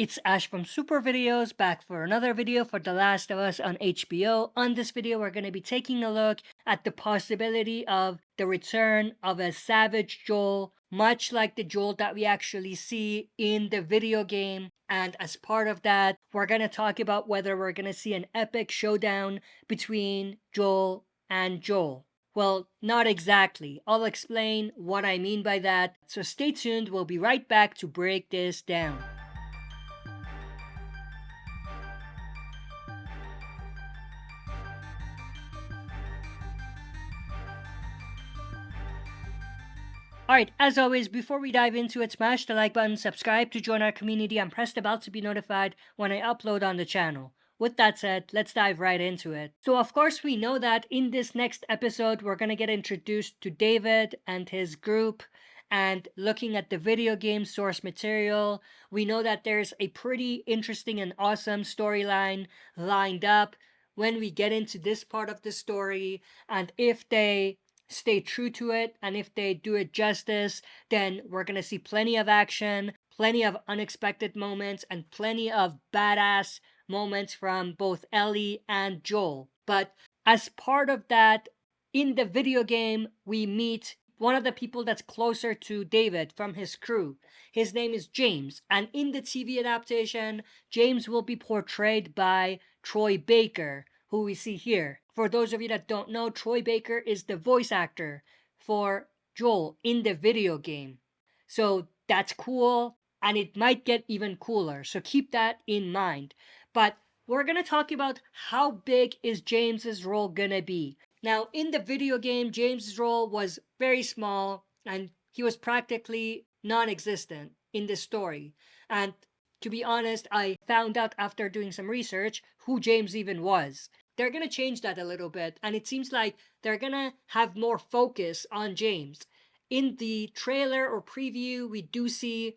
It's Ash from SuperVideos back for another video for The Last of Us on HBO. On this video, we're going to be taking a look at the possibility of the return of a savage Joel, much like the Joel that we actually see in the video game. And as part of that, we're going to talk about whether we're going to see an epic showdown between Joel and Joel. Well, not exactly. I'll explain what I mean by that. So stay tuned. We'll be right back to break this down. Alright, as always, before we dive into it, smash the like button, subscribe to join our community, and press the bell to be notified when I upload on the channel. With that said, let's dive right into it. So of course we know that in this next episode, we're gonna get introduced to David and his group, and looking at the video game source material, we know that there's a pretty interesting and awesome storyline lined up when we get into this part of the story, and if they stay true to it, and if they do it justice, then we're gonna see plenty of action, plenty of unexpected moments, and plenty of badass moments from both Ellie and Joel. But as part of that, in the video game, we meet one of the people that's closer to David from his crew. His name is James, and in the TV adaptation, James will be portrayed by Troy Baker, who we see here. For those of you that don't know, Troy Baker is the voice actor for Joel in the video game. So that's cool, and it might get even cooler. So keep that in mind. But we're going to talk about how big is James's role going to be. Now, in the video game, James's role was very small, and he was practically non-existent in the story. And to be honest, I found out after doing some research who James even was. They're going to change that a little bit, and it seems like they're going to have more focus on James. In the trailer or preview, we do see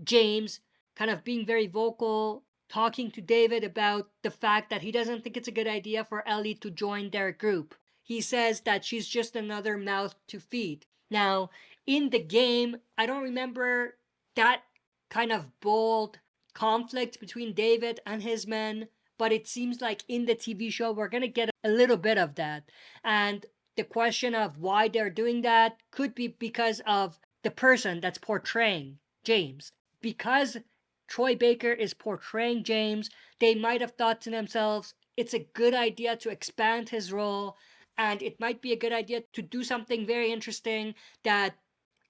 James kind of being very vocal, talking to David about the fact that he doesn't think it's a good idea for Ellie to join their group. He says that she's just another mouth to feed. Now, in the game, I don't remember that kind of bold conflict between David and his men, but it seems like in the TV show we're gonna get a little bit of that. And the question of why they're doing that could be because of the person that's portraying James. Because Troy Baker is portraying James, they might have thought to themselves, it's a good idea to expand his role, and it might be a good idea to do something very interesting that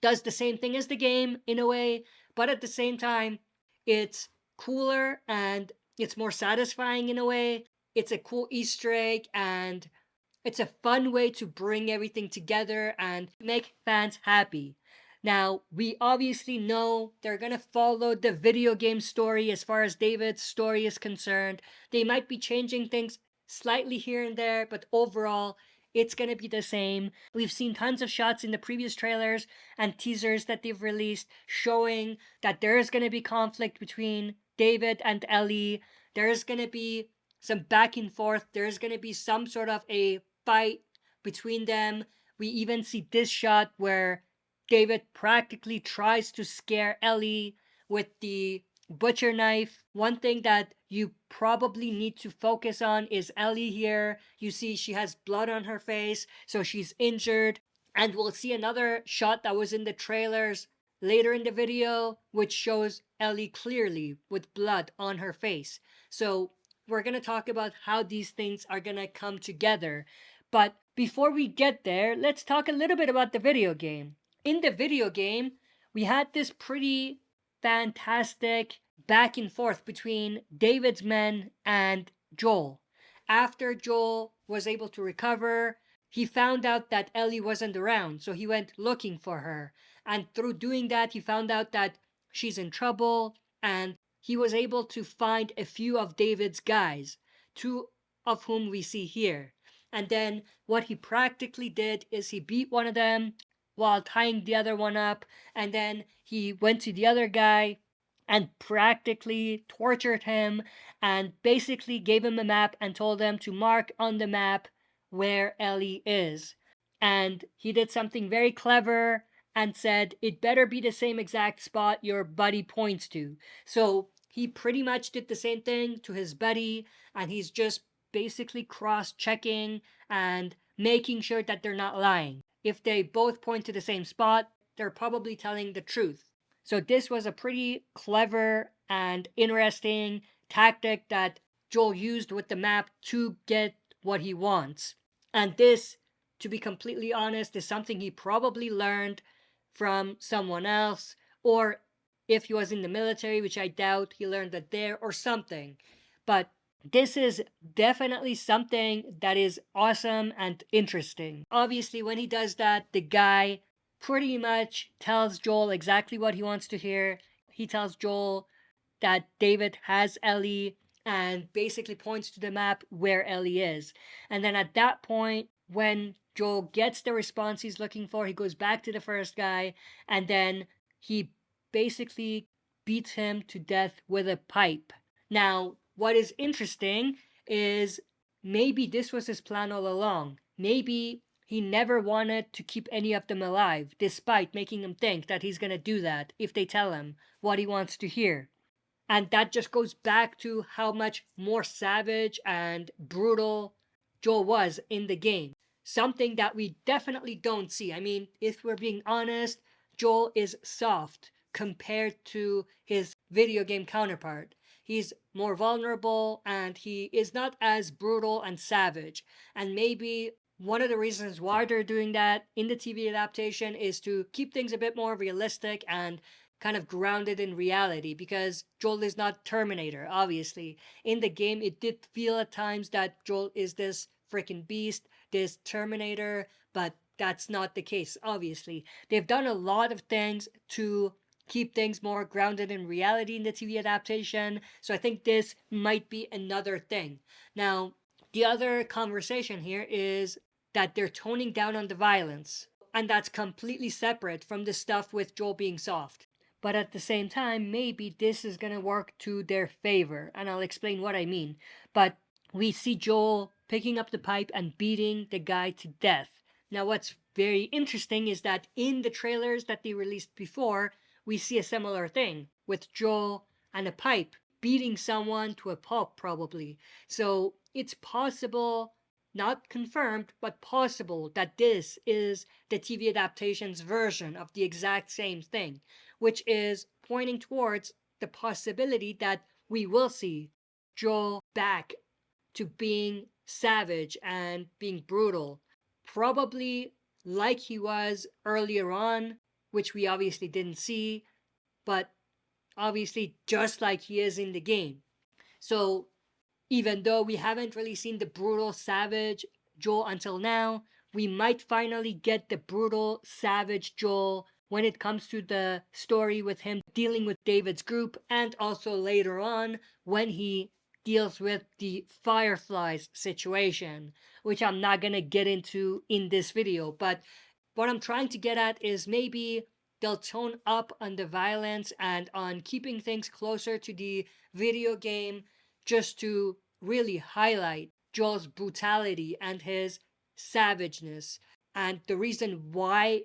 does the same thing as the game in a way, but at the same time, it's cooler and it's more satisfying in a way. It's a cool Easter egg, and it's a fun way to bring everything together and make fans happy. Now, we obviously know they're gonna follow the video game story as far as David's story is concerned. They might be changing things slightly here and there, but overall, it's gonna be the same. We've seen tons of shots in the previous trailers and teasers that they've released showing that there is gonna be conflict between David and Ellie. There's gonna be some back and forth. There's gonna be some sort of a fight between them. We even see this shot where David practically tries to scare Ellie with the butcher knife. One thing that you probably need to focus on is Ellie here. You see she has blood on her face, so she's injured. And we'll see another shot that was in the trailers later in the video, which shows Ellie clearly with blood on her face. So we're going to talk about how these things are going to come together. But before we get there, let's talk a little bit about the video game. In the video game, we had this pretty fantastic back and forth between David's men and Joel. After Joel was able to recover, he found out that Ellie wasn't around, so he went looking for her. And through doing that, he found out that she's in trouble, and he was able to find a few of David's guys, two of whom we see here. And then what he practically did is he beat one of them while tying the other one up, and then he went to the other guy and practically tortured him and basically gave him a map and told him to mark on the map where Ellie is. And he did something very clever and said it better be the same exact spot your buddy points to. So he pretty much did the same thing to his buddy, and he's just basically cross-checking and making sure that they're not lying. If they both point to the same spot, they're probably telling the truth. So this was a pretty clever and interesting tactic that Joel used with the map to get what he wants. And this, to be completely honest, is something he probably learned from someone else, or if he was in the military, which I doubt, he learned that there or something. But this is definitely something that is awesome and interesting. Obviously, when he does that, the guy pretty much tells Joel exactly what he wants to hear. He tells Joel that David has Ellie and basically points to the map where Ellie is. And then at that point, when Joel gets the response he's looking for, he goes back to the first guy, and then he basically beats him to death with a pipe. Now, what is interesting is maybe this was his plan all along. Maybe he never wanted to keep any of them alive, despite making them think that he's gonna do that if they tell him what he wants to hear. And that just goes back to how much more savage and brutal Joel was in the game. Something that we definitely don't see. I mean, if we're being honest, Joel is soft compared to his video game counterpart. He's more vulnerable and he is not as brutal and savage. And maybe one of the reasons why they're doing that in the TV adaptation is to keep things a bit more realistic and kind of grounded in reality, because Joel is not Terminator, obviously. In the game, it did feel at times that Joel is this freaking beast, this Terminator, but that's not the case, obviously. They've done a lot of things to keep things more grounded in reality in the TV adaptation, so I think this might be another thing. Now, the other conversation here is that they're toning down on the violence, and that's completely separate from the stuff with Joel being soft. But at the same time, maybe this is gonna work to their favor, and I'll explain what I mean. But we see Joel picking up the pipe and beating the guy to death. Now, what's very interesting is that in the trailers that they released before, we see a similar thing with Joel and a pipe beating someone to a pulp, probably. So it's possible, not confirmed, but possible that this is the TV adaptation's version of the exact same thing, which is pointing towards the possibility that we will see Joel back to being savage and being brutal. Probably like he was earlier on, which we obviously didn't see, but obviously just like he is in the game. So even though we haven't really seen the brutal, savage Joel until now, we might finally get the brutal, savage Joel when it comes to the story with him dealing with David's group, and also later on when he deals with the Fireflies situation, which I'm not gonna get into in this video. But what I'm trying to get at is maybe they'll tone up on the violence and on keeping things closer to the video game, just to really highlight Joel's brutality and his savageness. And the reason why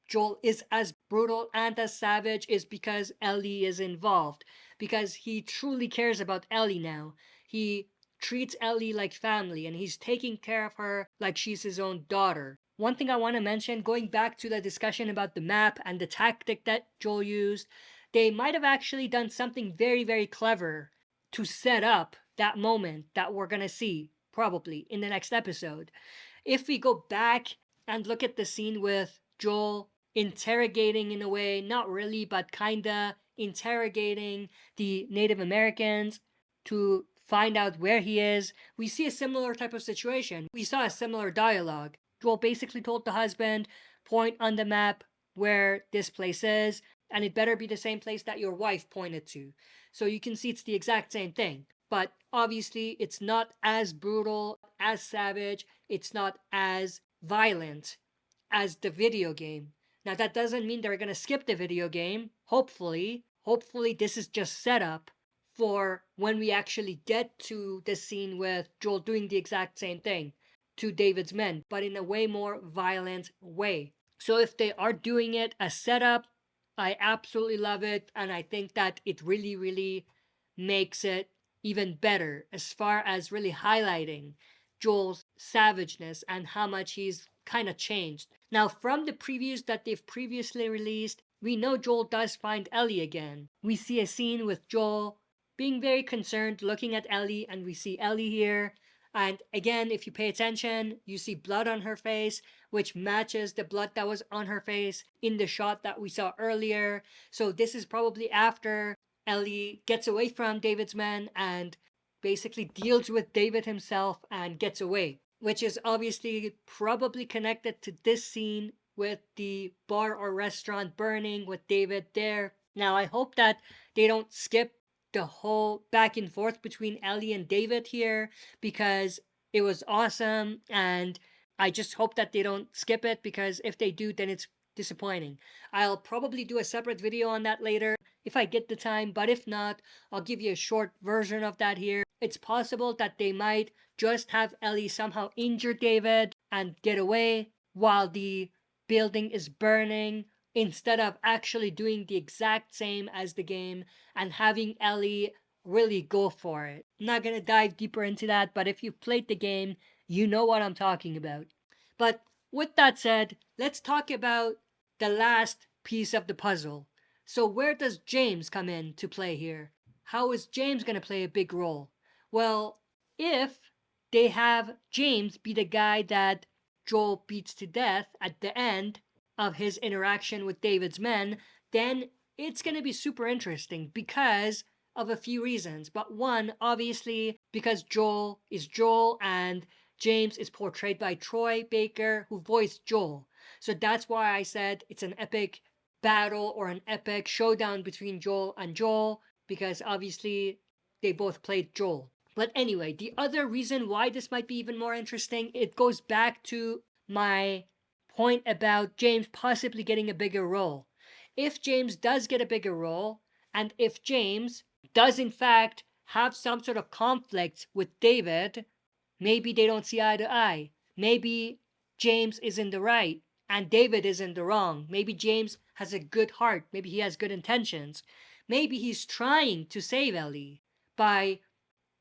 Joel is as brutal and as savage is because Ellie is involved. Because he truly cares about Ellie now. He treats Ellie like family and he's taking care of her like she's his own daughter. One thing I want to mention, going back to the discussion about the map and the tactic that Joel used, they might have actually done something very, very clever to set up that moment that we're gonna see probably in the next episode. If we go back and look at the scene with Joel interrogating, in a way, not really, but kinda interrogating the Native Americans to find out where he is, we see a similar type of situation. We saw a similar dialogue. Joel basically told the husband, point on the map where this place is, and it better be the same place that your wife pointed to. So you can see it's the exact same thing. But obviously, it's not as brutal, as savage, it's not as violent as the video game. Now, that doesn't mean they're gonna skip the video game. Hopefully. Hopefully, this is just set up for when we actually get to the scene with Joel doing the exact same thing to David's men, but in a way more violent way. So if they are doing it as setup, I absolutely love it, and I think that it really, really makes it even better as far as really highlighting Joel's savageness and how much he's kind of changed. Now, from the previews that they've previously released, we know Joel does find Ellie again. We see a scene with Joel being very concerned, looking at Ellie, and we see Ellie here. And again, if you pay attention, you see blood on her face, which matches the blood that was on her face in the shot that we saw earlier. So this is probably after Ellie gets away from David's men and basically deals with David himself and gets away, which is obviously probably connected to this scene with the bar or restaurant burning with David there. Now, I hope that they don't skip the whole back and forth between Ellie and David here, because it was awesome, and I just hope that they don't skip it, because if they do, then it's disappointing. I'll probably do a separate video on that later if I get the time, but if not, I'll give you a short version of that here. It's possible that they might just have Ellie somehow injure David and get away while the building is burning, instead of actually doing the exact same as the game and having Ellie really go for it. I'm not gonna dive deeper into that, but if you've played the game, you know what I'm talking about. But with that said, let's talk about the last piece of the puzzle. So where does James come in to play here? How is James gonna play a big role? Well, if they have James be the guy that Joel beats to death at the end of his interaction with David's men, then it's going to be super interesting because of a few reasons. But one, obviously, because Joel is Joel and James is portrayed by Troy Baker, who voiced Joel. So that's why I said it's an epic battle or an epic showdown between Joel and Joel, because obviously they both played Joel. But anyway, the other reason why this might be even more interesting, it goes back to my point about James possibly getting a bigger role. If James does get a bigger role, and if James does in fact have some sort of conflict with David, maybe they don't see eye to eye. Maybe James is in the right and David is in the wrong. Maybe James has a good heart. Maybe he has good intentions. Maybe he's trying to save Ellie by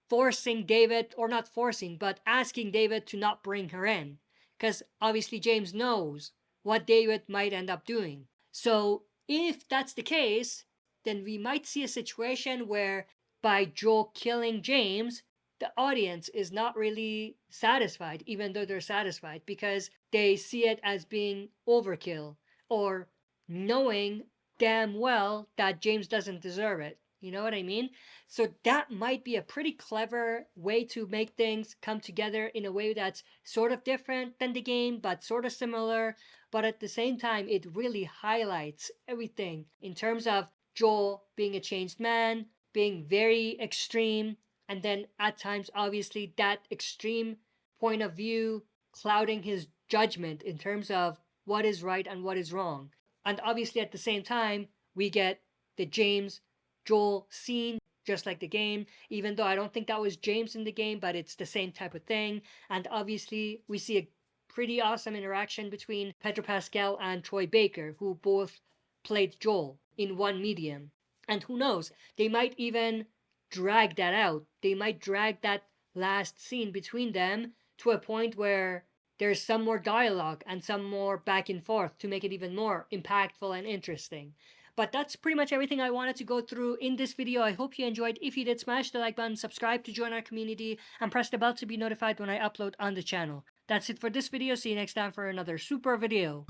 forcing David, or not forcing, but asking David to not bring her in. Because obviously James knows what David might end up doing. So if that's the case, then we might see a situation where by Joel killing James, the audience is not really satisfied, even though they're satisfied, because they see it as being overkill, or knowing damn well that James doesn't deserve it. You know what I mean? So that might be a pretty clever way to make things come together in a way that's sort of different than the game, but sort of similar. But at the same time, it really highlights everything in terms of Joel being a changed man, being very extreme, and then at times, obviously, that extreme point of view clouding his judgment in terms of what is right and what is wrong. And obviously, at the same time, we get the James Joel scene, just like the game, even though I don't think that was James in the game, but it's the same type of thing. And obviously, we see a pretty awesome interaction between Pedro Pascal and Troy Baker, who both played Joel in one medium. And who knows, they might even drag that out. They might drag that last scene between them to a point where there's some more dialogue and some more back and forth to make it even more impactful and interesting. But that's pretty much everything I wanted to go through in this video. I hope you enjoyed. If you did, smash the like button, subscribe to join our community, and press the bell to be notified when I upload on the channel. That's it for this video. See you next time for another super video.